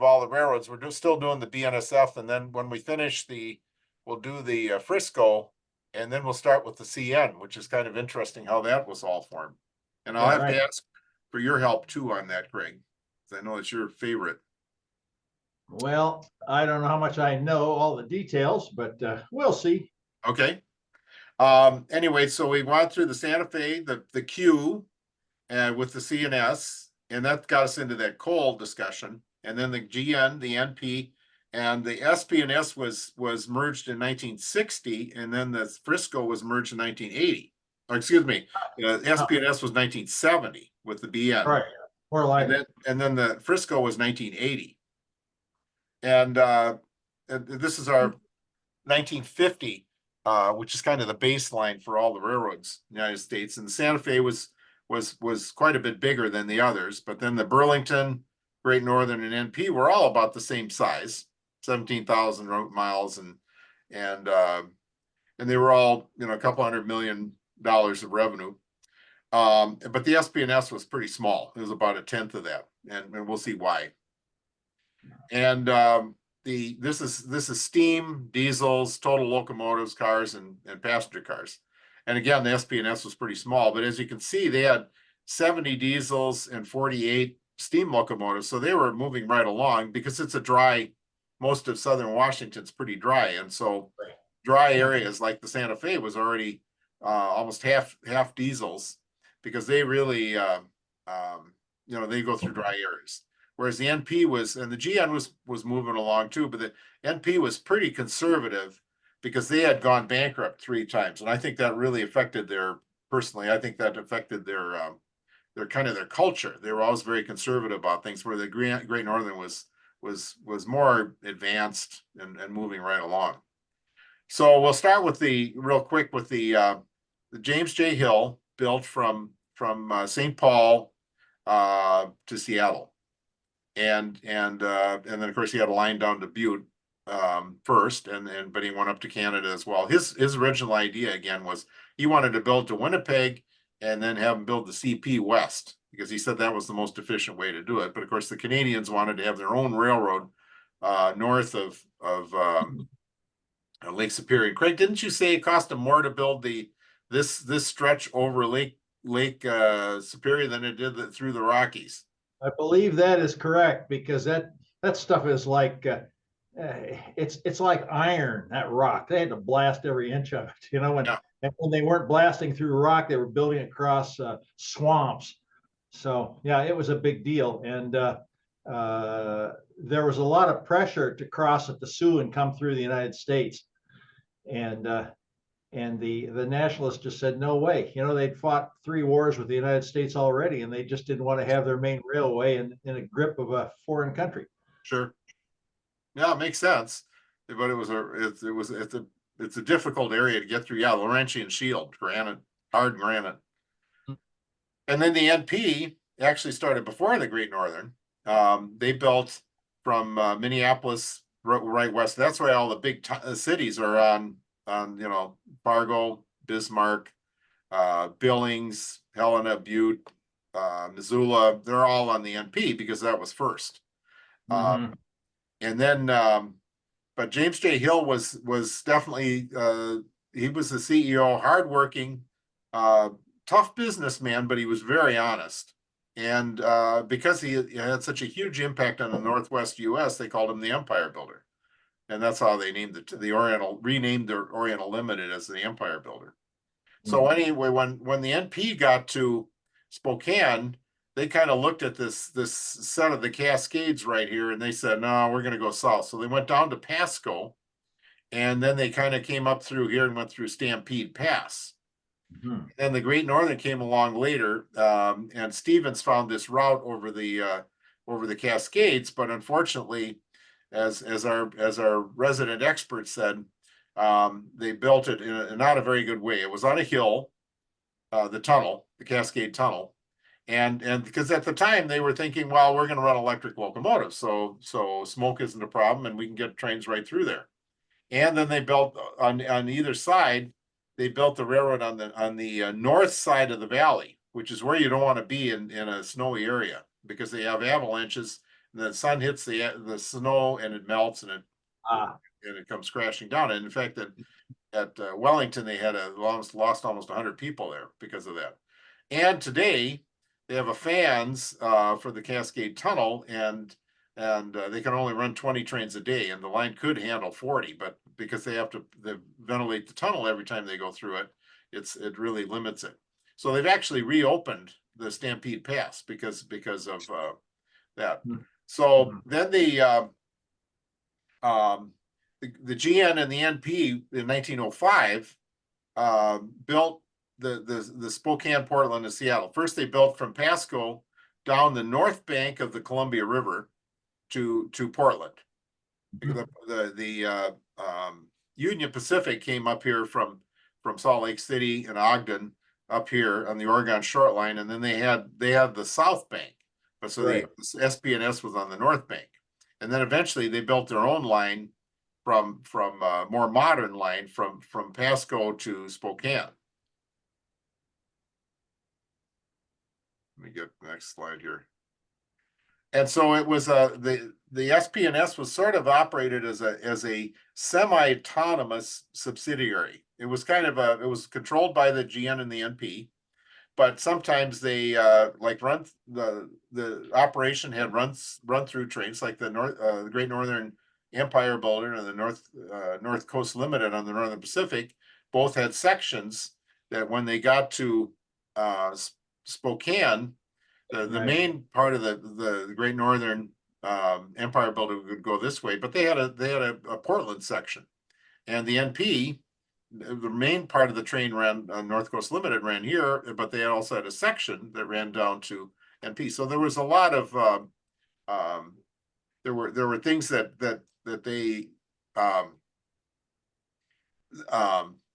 all the railroads. We're still doing the BNSF, and then when we finish we'll do the Frisco, and then we'll start with the CN, which is kind of interesting how that was all formed. And I'll Yeah, have right. to ask for your help too on that, Craig, because I know it's your favorite. Well, I don't know how much I know all the details, but we'll see. Okay. Anyway, so we went through the Santa Fe, the Q, and with the CNS, and that got us into that coal discussion. And then the GN, the NP, and the SP&S was merged in 1960, and then the Frisco was merged in 1980. Or excuse me, SP&S was 1970 with the BN, Right. More like and then the Frisco was 1980. And this is our 1950, which is kind of the baseline for all the railroads in the United States. And the Santa Fe was quite a bit bigger than the others, but then the Burlington, Great Northern, and NP were all about the same size, 17,000 miles, and they were all a couple $100 million of revenue. But the SP&S was pretty small. It was about a tenth of that, and we'll see why. And this is steam, diesels, total locomotives, cars, and passenger cars. And again, the SP&S was pretty small, but as you can see, they had 70 diesels and 48 steam locomotives. So they were moving right along because it's a dry, most of southern Washington's pretty dry. And so dry areas like the Santa Fe was already almost half diesels because they really, they go through dry areas. Whereas the NP and the GN was moving along too, but the NP was pretty conservative because they had gone bankrupt 3 times. And I think that really affected I think that affected their kind of their culture. They were always very conservative about things, where the Great Northern was more advanced and moving right along. So we'll start with real quick with the James J. Hill, built from St. Paul to Seattle. And then of course he had a line down to Butte first, but he went up to Canada as well. His original idea again was he wanted to build to Winnipeg and then have him build the CP west, because he said that was the most efficient way to do it. But of course the Canadians wanted to have their own railroad north of Lake Superior. Craig, didn't you say it cost them more to build this stretch over Lake Superior than it did through the Rockies? I believe that is correct, because that stuff is like it's like iron, that rock. They had to blast every inch of it, Yeah. and when they weren't blasting through rock, they were building across swamps. So yeah, it was a big deal, and there was a lot of pressure to cross at the Sioux and come through the United States, and the nationalists just said no way. They'd fought 3 wars with the United States already, and they just didn't want to have their main railway in a grip of a foreign country. Sure. Yeah, it makes sense. But it's a difficult area to get through. Yeah, Laurentian Shield, granite, hard granite. And then the NP actually started before the Great Northern. They built from Minneapolis right west. That's why all the big cities are on Fargo, Bismarck, Billings, Helena, Butte, Missoula. They're all on the NP because that was first. Mm-hmm. And then, but James J. Hill was definitely he was the CEO, hardworking, tough businessman, but he was very honest. And because he had such a huge impact on the Northwest U.S., they called him the Empire Builder, and that's how they named renamed their Oriental Limited as the Empire Builder. So anyway, when the NP got to Spokane, they kind of looked at this set of the Cascades right here, and they said, no, we're going to go south. So they went down to Pasco, and then they kind of came up through here and went through Stampede Pass. Mm-hmm. Then the Great Northern came along later, and Stevens found this route over the Cascades, but unfortunately, as our resident expert said, they built it in not a very good way. It was on a hill, the Cascade Tunnel, and because at the time they were thinking, well, we're going to run electric locomotives, so smoke isn't a problem, and we can get trains right through there. And then they built on either side. They built the railroad on the north side of the valley, which is where you don't want to be in a snowy area, because they have avalanches. the sun hits the snow and it melts and Ah, it comes crashing down. And in fact, at Wellington, they had lost almost 100 people there because of that. And today they have a fans for the Cascade Tunnel, and they can only run 20 trains a day, and the line could handle 40, but because they have to ventilate the tunnel every time they go through it, it really limits it. So they've actually reopened the Stampede Pass because of that. So then the GN and the NP in 1905 built the Spokane, Portland, and Seattle. First, they built from Pasco down the north bank of the Columbia River to Portland. The Union Pacific came up here from Salt Lake City and Ogden up here on the Oregon Short Line, and then they had the south bank. But so the SP&S was on the north bank, and then eventually they built their own line from more modern line from Pasco to Spokane. Let me get the next slide here. And so it was the SP&S was sort of operated as a semi-autonomous subsidiary. It was kind of it was controlled by the GN and the NP, but sometimes they like run the operation had run through trains like the Great Northern Empire Builder and the North Coast Limited on the Northern Pacific. Both had sections that when they got to Spokane, the main part of the Great Northern Empire Builder would go this way, but they had a Portland section, and the NP, the main part of the train ran North Coast Limited ran here, but they also had a section that ran down to NP. So there was a lot of there were things that they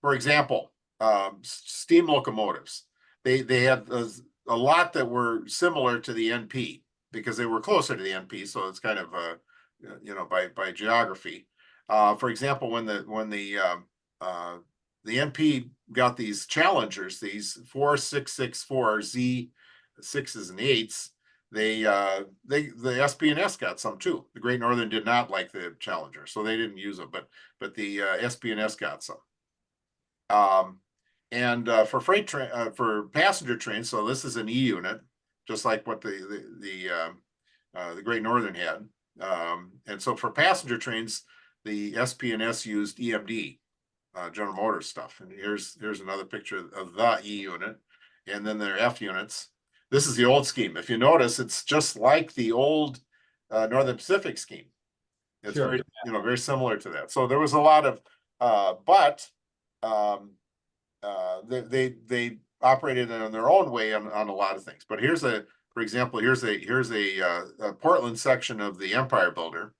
for example, steam locomotives. They had a lot that were similar to the NP because they were closer to the NP, so it's kind of by geography. For example, when the NP got these Challengers, these 4664 Z6s and 8s, the SP&S got some too. The Great Northern did not like the Challenger, so they didn't use them, but the SP&S got some. And for freight train, for passenger trains, so this is an E unit, just like what the Great Northern had. And so for passenger trains, the SP&S used EMD, General Motors stuff. And here's another picture of the E unit, and then their F units. This is the old scheme. If you notice, it's just like the old Northern Pacific scheme. It's very similar to that. So there was a lot of, but they operated in their own way on a lot of things. But for example, here's a Portland section of the Empire Builder,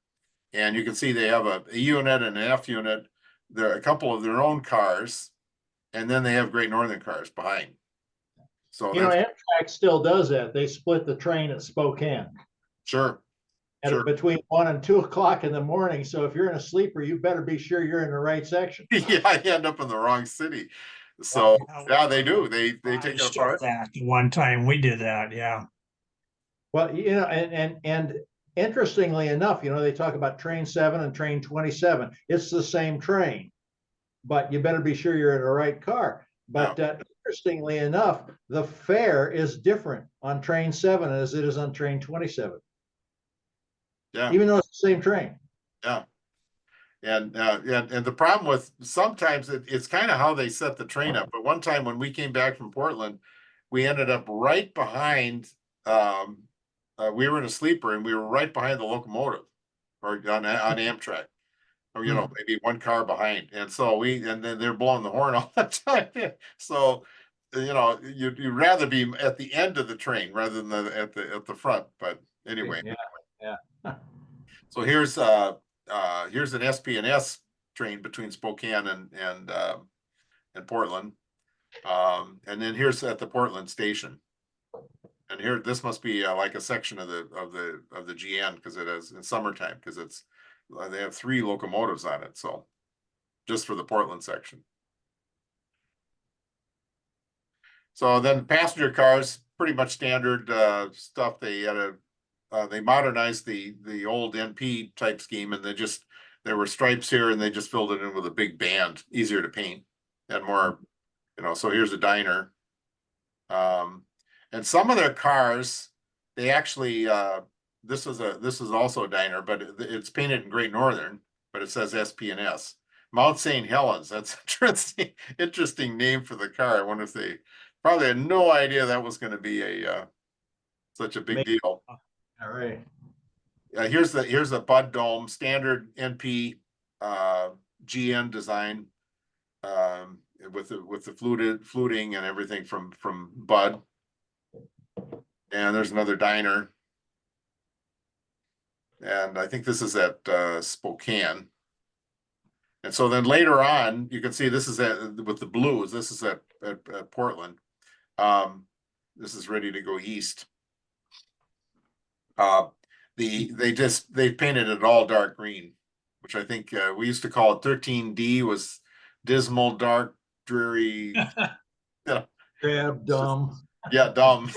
and you can see they have a unit and an F unit. There are a couple of their own cars, and then they have Great Northern cars behind. So Amtrak still does that. They split the train at Spokane. Sure. Between 1 and 2 o'clock in the morning. So if you're in a sleeper, you better be sure you're in the right section. Yeah, you end up in the wrong city. So yeah, they do. They take it apart. That one time we did that, yeah. Well, and interestingly enough, they talk about train 7 and train 27. It's the same train, but you better be sure you're in the right car. But interestingly enough, the fare is different on train 7 as it is on train 27. Yeah. Even though it's the same train. Yeah. And the problem with sometimes it's kind of how they set the train up. But one time when we came back from Portland, we ended up right behind. We were in a sleeper and we were right behind the locomotive, or on Amtrak, or maybe one car behind. And so and then they're blowing the horn all the time. So you'd rather be at the end of the train rather than at the front. But anyway, yeah. So here's an SP&S train between Spokane and Portland, and then here's at the Portland station, and here this must be like a section of the GN because it is in summertime because they have 3 locomotives on it, so just for the Portland section. So then passenger cars, pretty much standard stuff. They had they modernized the old NP type scheme, and there were stripes here, and they just filled it in with a big band, easier to paint and more, so here's a diner. And some of their cars, they actually, this is also a diner, but it's painted in Great Northern, but it says SP&S. Mount St. Helens, that's interesting name for the car. I wonder if they probably had no idea that was going to be such a big deal. All right. Here's the Bud Dome, standard NP GN design, with the fluting and everything from Bud. And there's another diner. And I think this is at Spokane. And so then later on, you can see this is with the blues. This is at Portland. This is ready to go east. They painted it all dark green, which I think we used to call it 13D, was dismal, dark, dreary. Drab, dumb. Yeah, dumb.